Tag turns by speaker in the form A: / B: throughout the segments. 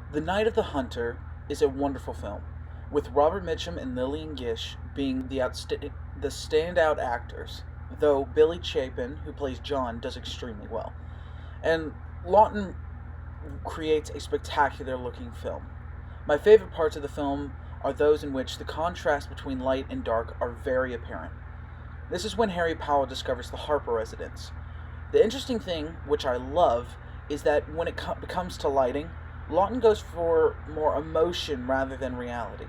A: The Night of the Hunter is a wonderful film, with Robert Mitchum and Lillian Gish being the standout actors, though Billy Chapin, who plays John, does extremely well. And Lawton creates a spectacular looking film. My favorite parts of the film are those in which the contrast between light and dark are very apparent. This is when Harry Powell discovers the Harper residence. The interesting thing, which I love, is that when it comes to lighting, Lawton goes for more emotion rather than reality.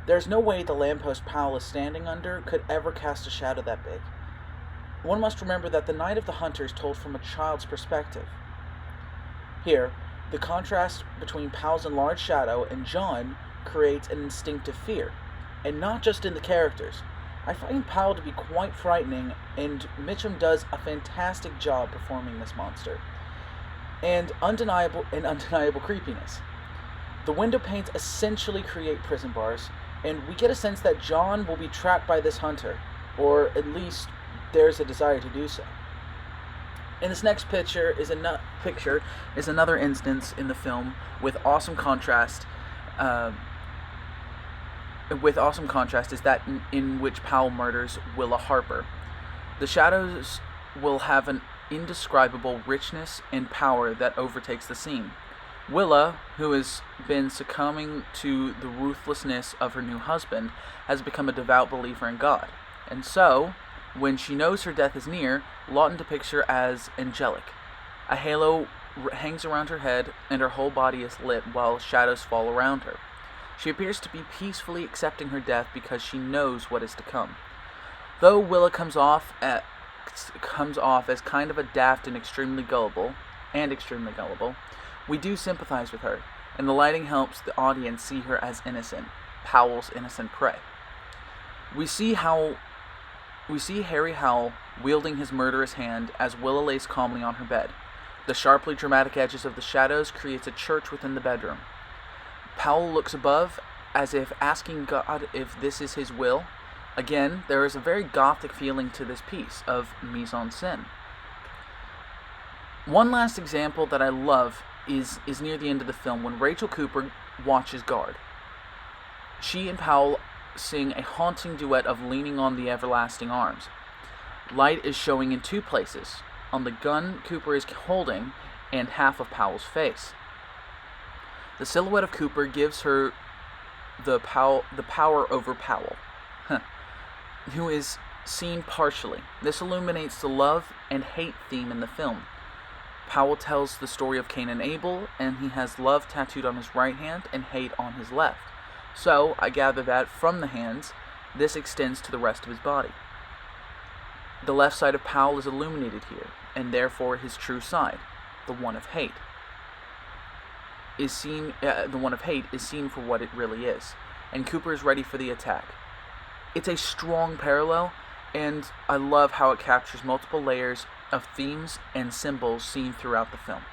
A: There's no way the lamppost Powell is standing under could ever cast a shadow that big. One must remember that the Night of the Hunter is told from a child's perspective. Here, the contrast between Powell's enlarged shadow and John creates an instinctive fear, and not just in the characters. I find Powell to be quite frightening, and Mitchum does a fantastic job performing this monster. And undeniable creepiness. The window panes essentially create prison bars, and we get a sense that John will be trapped by this hunter, or at least there's a desire to do so. And this next picture is another instance in the film with awesome contrast. Is that in which Powell murders Willa Harper. The shadows will have an indescribable richness and power that overtakes the scene. Willa, who has been succumbing to the ruthlessness of her new husband, has become a devout believer in God. And so, when she knows her death is near, Lawton depicts her as angelic. A halo hangs around her head, and her whole body is lit while shadows fall around her. She appears to be peacefully accepting her death because she knows what is to come. Though Willa comes off as kind of a daft and extremely gullible, we do sympathize with her, and the lighting helps the audience see her as innocent, Powell's innocent prey. We see Harry Howell wielding his murderous hand as Willa lays calmly on her bed. The sharply dramatic edges of the shadows creates a church within the bedroom. Powell looks above as if asking God if this is his will. Again, there is a very gothic feeling to this piece of mise en scène. One last example that I love is near the end of the film when Rachel Cooper watches guard. She and Powell sing a haunting duet of Leaning on the Everlasting Arms. Light is showing in two places, on the gun Cooper is holding and half of Powell's face. The silhouette of Cooper gives her the power over Powell, who is seen partially. This illuminates the love and hate theme in the film. Powell tells the story of Cain and Abel, and he has love tattooed on his right hand and hate on his left. So, I gather that from the hands, this extends to the rest of his body. The left side of Powell is illuminated here, and therefore his true side, the one of hate, is seen for what it really is, and Cooper is ready for the attack. It's a strong parallel, and I love how it captures multiple layers of themes and symbols seen throughout the film.